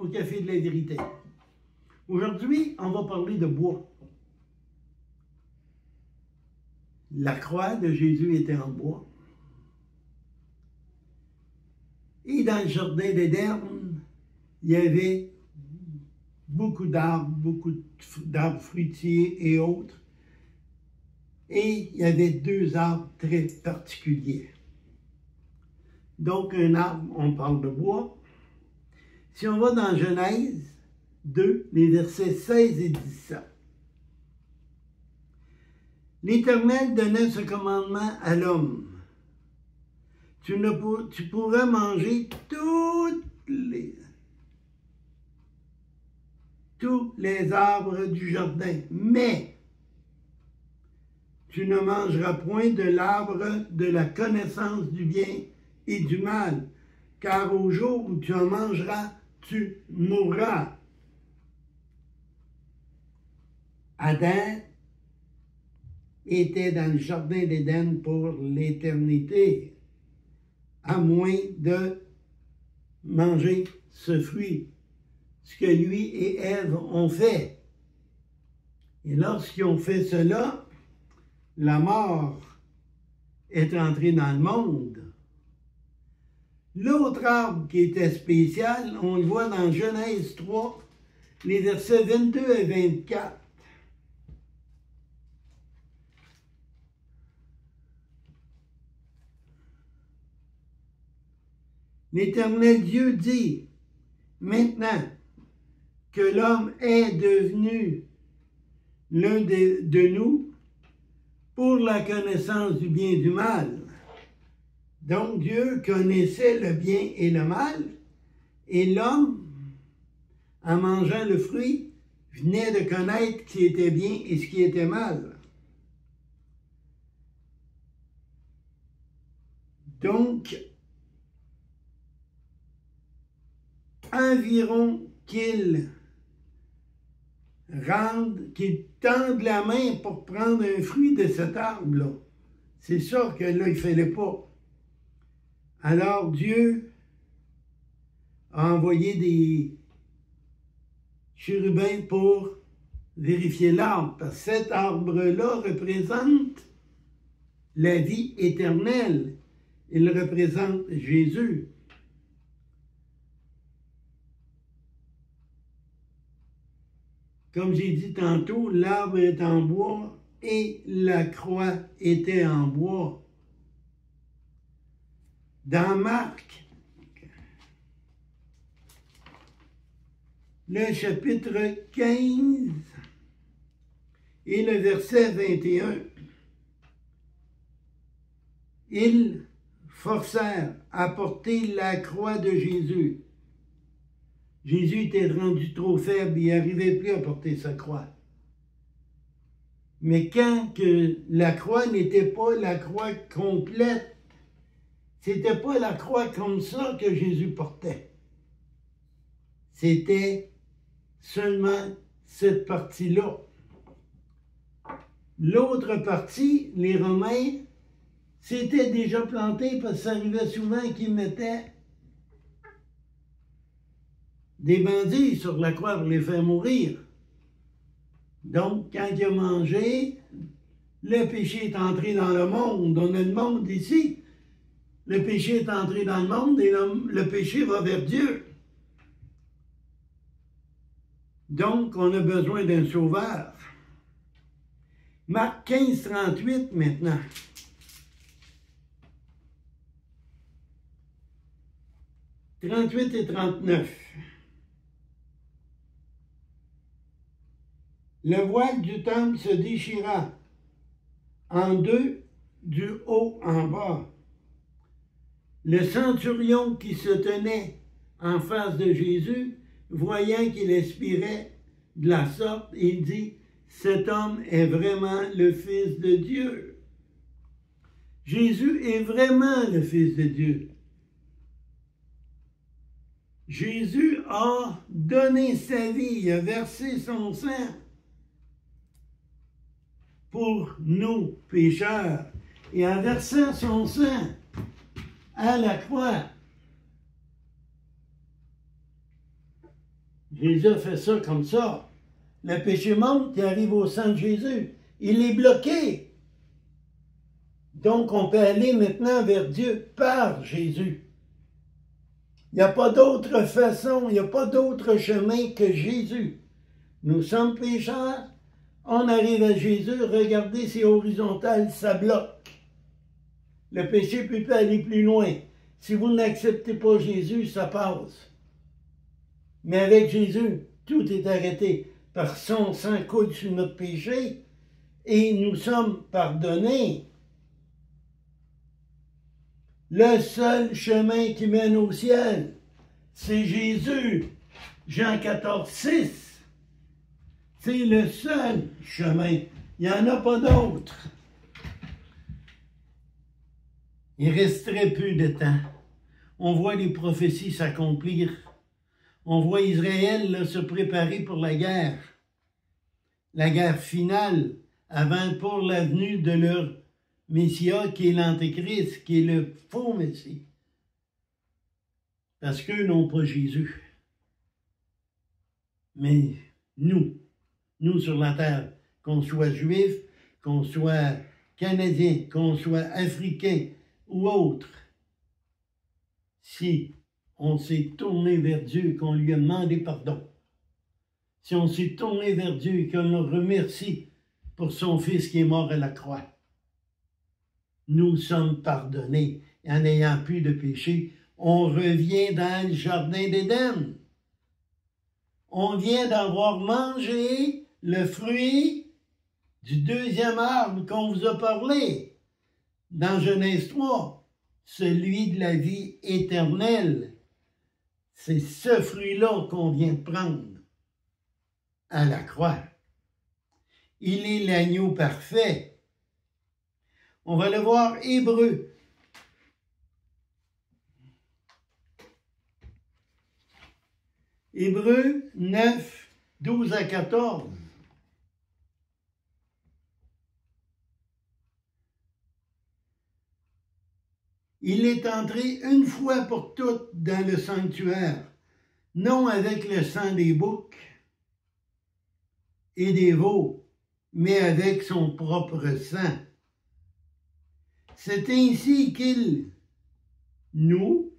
au Café de la Vérité. Aujourd'hui, on va parler de bois. La croix de Jésus était en bois. Et dans le jardin d'Éden, il y avait beaucoup d'arbres fruitiers et autres. Et il y avait deux arbres très particuliers. Donc, un arbre, on parle de bois. Si on va dans Genèse 2, les versets 16 et 17. L'Éternel donnait ce commandement à l'homme. Tu pourras manger tous les arbres du jardin, mais tu ne mangeras point de l'arbre de la connaissance du bien et du mal, car au jour où tu en mangeras, tu mourras. Adam était dans le jardin d'Éden pour l'éternité, à moins de manger ce fruit, ce que lui et Ève ont fait. Et lorsqu'ils ont fait cela, la mort est entrée dans le monde. L'autre arbre qui était spécial, on le voit dans Genèse 3, les versets 22 et 24. L'Éternel Dieu dit, maintenant que l'homme est devenu l'un de nous pour la connaissance du bien et du mal. Donc Dieu connaissait le bien et le mal, et l'homme, en mangeant le fruit, venait de connaître ce qui était bien et ce qui était mal. Donc, environ qu'il tende la main pour prendre un fruit de cet arbre-là. C'est ça que là, il ne fallait pas. Alors Dieu a envoyé des chérubins pour vérifier l'arbre, parce que cet arbre-là représente la vie éternelle. Il représente Jésus. Comme j'ai dit tantôt, l'arbre est en bois et la croix était en bois. Dans Marc, le chapitre 15 et le verset 21, ils forcèrent à porter la croix de Jésus. Jésus était rendu trop faible, il n'arrivait plus à porter sa croix. Mais quand que la croix n'était pas la croix complète, c'était pas la croix comme ça que Jésus portait. C'était seulement cette partie-là. L'autre partie, les Romains, c'était déjà planté parce que ça arrivait souvent qu'ils mettaient des bandits sur la croix pour les faire mourir. Donc, quand il a mangé, le péché est entré dans le monde. On a le monde ici. Le péché est entré dans le monde et le péché va vers Dieu. Donc, on a besoin d'un sauveur. Marc 15, 38 maintenant. « 38 et 39. Le voile du temple se déchira en deux du haut en bas. Le centurion qui se tenait en face de Jésus, voyant qu'il expirait de la sorte, il dit, « Cet homme est vraiment le Fils de Dieu. » Jésus est vraiment le Fils de Dieu. Jésus a donné sa vie, il a versé son sang pour nous, pécheurs. Et en versant son sang à la croix, Jésus a fait ça comme ça. Le péché monte, il arrive au sang de Jésus. Il est bloqué. Donc, on peut aller maintenant vers Dieu par Jésus. Il n'y a pas d'autre façon, il n'y a pas d'autre chemin que Jésus. Nous sommes pécheurs, on arrive à Jésus, regardez, c'est horizontal, ça bloque. Le péché ne peut pas aller plus loin. Si vous n'acceptez pas Jésus, ça passe. Mais avec Jésus, tout est arrêté. Par son sang coule sur notre péché et nous sommes pardonnés. Le seul chemin qui mène au ciel, c'est Jésus. Jean 14, 6. C'est le seul chemin. Il n'y en a pas d'autre. Il resterait peu de temps. On voit les prophéties s'accomplir. On voit Israël là, se préparer pour la guerre finale, avant pour la venue de leur Messie, qui est l'Antéchrist, qui est le faux Messie. Parce qu'eux n'ont pas Jésus. Mais nous sur la terre, qu'on soit juif, qu'on soit canadien, qu'on soit africain ou autre, si on s'est tourné vers Dieu, qu'on lui a demandé pardon, si on s'est tourné vers Dieu et qu'on le remercie pour son Fils qui est mort à la croix, nous sommes pardonnés. En n'ayant plus de péché, on revient dans le jardin d'Éden. On vient d'avoir mangé le fruit du deuxième arbre qu'on vous a parlé dans Genèse 3, celui de la vie éternelle. C'est ce fruit-là qu'on vient de prendre à la croix. Il est l'agneau parfait. On va le voir, Hébreux. Hébreux 9, 12 à 14. Il est entré une fois pour toutes dans le sanctuaire, non avec le sang des boucs et des veaux, mais avec son propre sang. C'est ainsi qu'il nous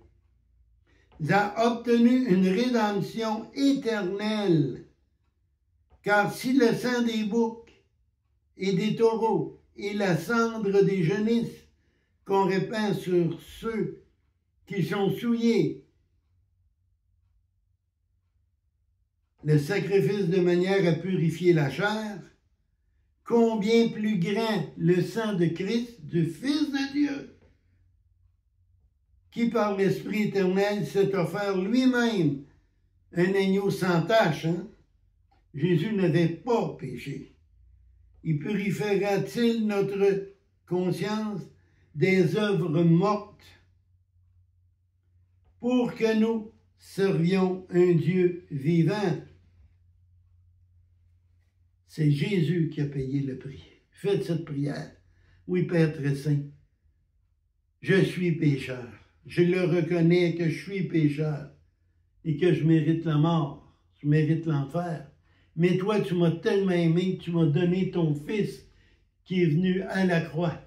a obtenu une rédemption éternelle. Car si le sang des boucs et des taureaux et la cendre des génisses qu'on répand sur ceux qui sont souillés, le sacrifice de manière à purifier la chair, combien plus grand le sang de Christ, du Fils de Dieu, qui par l'Esprit éternel s'est offert lui-même un agneau sans tache. Jésus n'avait pas péché. Il purifiera-t-il notre conscience des œuvres mortes pour que nous servions un Dieu vivant? C'est Jésus qui a payé le prix. Faites cette prière. Oui, Père très saint, je suis pécheur. Je le reconnais que je suis pécheur et que je mérite la mort, je mérite l'enfer. Mais toi, tu m'as tellement aimé que tu m'as donné ton Fils qui est venu à la croix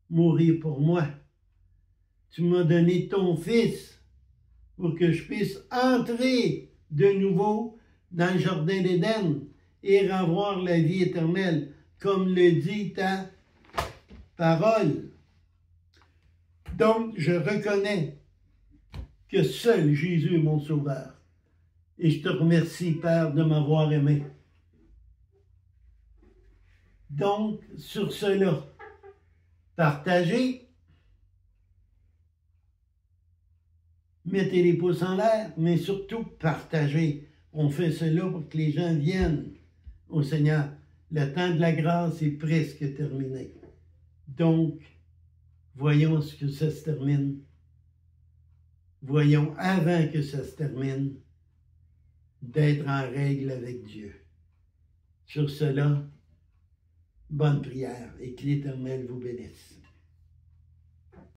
mourir pour moi. Tu m'as donné ton Fils pour que je puisse entrer de nouveau dans le jardin d'Éden et avoir la vie éternelle, comme le dit ta parole. Donc, je reconnais que seul Jésus est mon sauveur. Et je te remercie, Père, de m'avoir aimé. Donc, sur cela, partagez, mettez les pouces en l'air, mais surtout partagez. On fait cela pour que les gens viennent au Seigneur. Le temps de la grâce est presque terminé. Donc, voyons ce que ça se termine. Voyons, avant que ça se termine, d'être en règle avec Dieu. Sur cela, bonne prière et que l'Éternel vous bénisse.